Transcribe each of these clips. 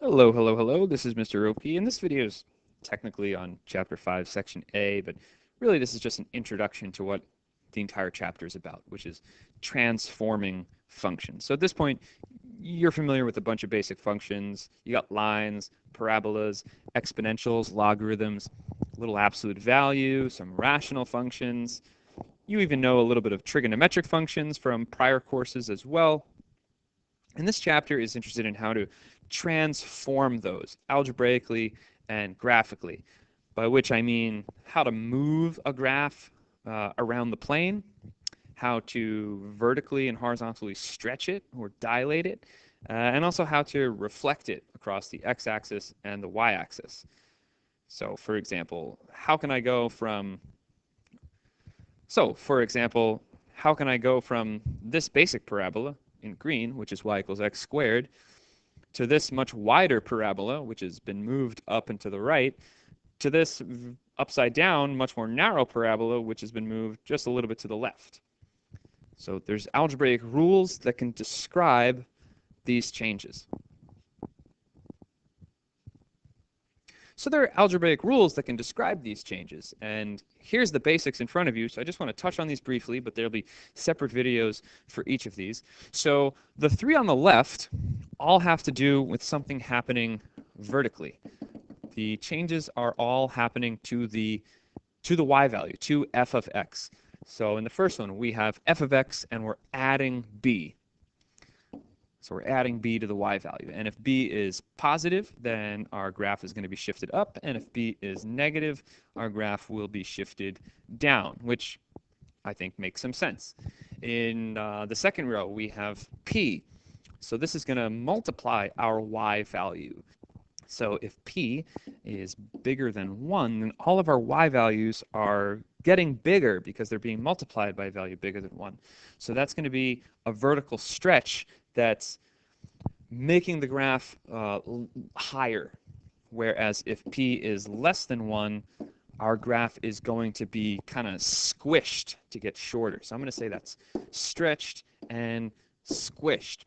Hello, hello, hello. This is Mr. OP, and this video is technically on Chapter 5, Section A, but really this is just an introduction to what the entire chapter is about, which is transforming functions. So at this point, you're familiar with a bunch of basic functions. You got lines, parabolas, exponentials, logarithms, little absolute value, some rational functions. You even know a little bit of trigonometric functions from prior courses as well. And this chapter is interested in how to transform those algebraically and graphically, by which I mean how to move a graph around the plane, how to vertically and horizontally stretch it or dilate it, and also how to reflect it across the x-axis and the y-axis. So, for example, how can I go from this basic parabola in green, which is y equals x squared, to this much wider parabola, which has been moved up and to the right, to this upside down, much more narrow parabola, which has been moved just a little bit to the left. So there's algebraic rules that can describe these changes. So there are algebraic rules that can describe these changes, and here's the basics in front of you. So I just want to touch on these briefly, but there'll be separate videos for each of these. So the three on the left all have to do with something happening vertically. The changes are all happening to the y value, to f of x. So in the first one, we have f of x, and we're adding b. So we're adding b to the y value. And if b is positive, then our graph is going to be shifted up. And if b is negative, our graph will be shifted down, which I think makes some sense. In the second row, we have p. So this is going to multiply our y value. So if p is bigger than 1, then all of our y values are getting bigger because they're being multiplied by a value bigger than 1. So that's going to be a vertical stretch that's making the graph higher, whereas if p is less than 1, our graph is going to be kind of squished to get shorter. So I'm going to say that's stretched and squished.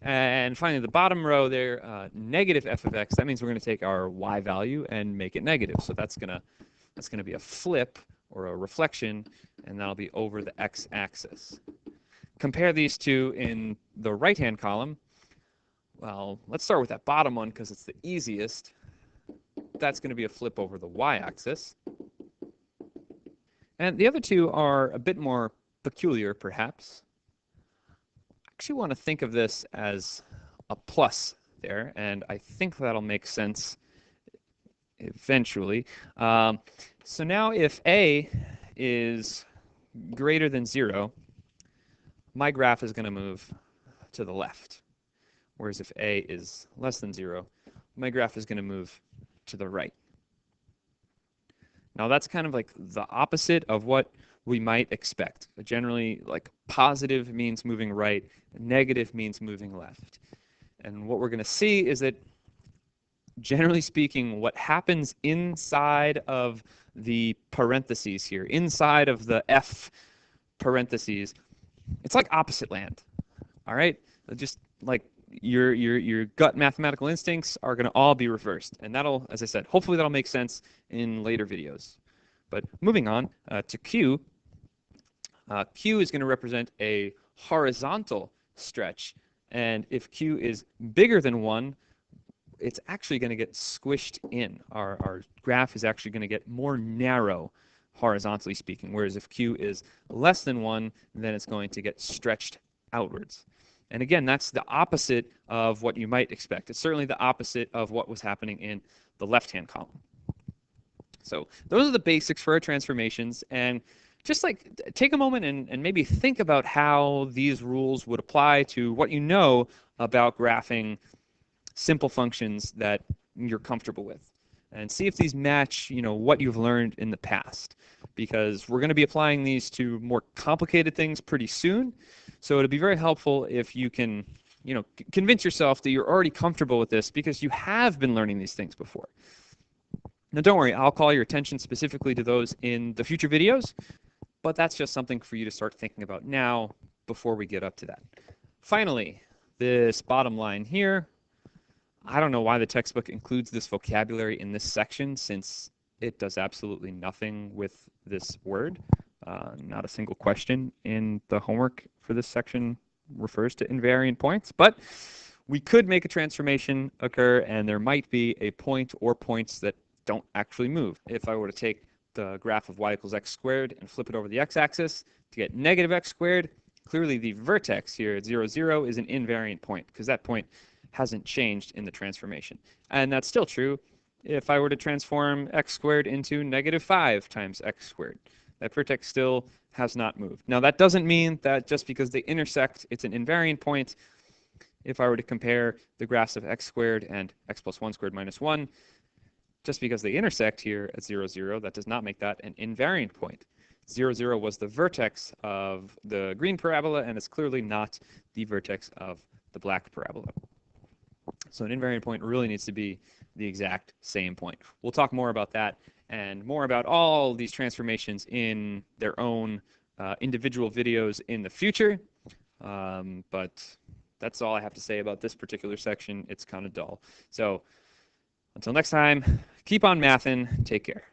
And finally, the bottom row there, negative f of x, that means we're going to take our y value and make it negative. So that's going to be a flip or a reflection, and that'll be over the x-axis. Compare these two in the right-hand column. Well, let's start with that bottom one because it's the easiest. That's going to be a flip over the y-axis. And the other two are a bit more peculiar, perhaps. I actually want to think of this as a plus there, and I think that'll make sense eventually. So now if a is greater than 0, my graph is going to move to the left. Whereas if a is less than 0, my graph is going to move to the right. Now that's kind of like the opposite of what we might expect. Generally, like positive means moving right, negative means moving left. And what we're going to see is that, generally speaking, what happens inside of the parentheses here, inside of the f parentheses, it's like opposite land. All right? Just like your gut mathematical instincts are going to all be reversed. And that'll, as I said, hopefully that'll make sense in later videos. But moving on to Q. Q is going to represent a horizontal stretch. And if Q is bigger than 1, it's actually going to get squished in. Our graph is actually going to get more narrow, horizontally speaking. Whereas if Q is less than 1, then it's going to get stretched outwards. And again, that's the opposite of what you might expect. It's certainly the opposite of what was happening in the left-hand column. So those are the basics for our transformations. And just like take a moment and maybe think about how these rules would apply to what you know about graphing simple functions that you're comfortable with. And see if these match, what you've learned in the past. Because we're going to be applying these to more complicated things pretty soon. So it'll be very helpful if you can, convince yourself that you're already comfortable with this because you have been learning these things before. Now don't worry, I'll call your attention specifically to those in the future videos, but that's just something for you to start thinking about now before we get up to that. Finally, this bottom line here, I don't know why the textbook includes this vocabulary in this section, since it does absolutely nothing with this word. Not a single question in the homework for this section refers to invariant points, but we could make a transformation occur, and there might be a point or points that don't actually move. If I were to take the graph of y equals x squared and flip it over the x-axis to get negative x squared, clearly the vertex here at 0, 0 is an invariant point, because that point hasn't changed in the transformation. And that's still true if I were to transform x squared into negative 5 times x squared. That vertex still has not moved. Now, that doesn't mean that just because they intersect, it's an invariant point. If I were to compare the graphs of x squared and x plus 1 squared minus 1, just because they intersect here at 0, 0, that does not make that an invariant point. 0, 0 was the vertex of the green parabola, and it's clearly not the vertex of the black parabola. So an invariant point really needs to be the exact same point. We'll talk more about that and more about all these transformations in their own individual videos in the future. But that's all I have to say about this particular section. It's kind of dull. So until next time, keep on mathin'. Take care.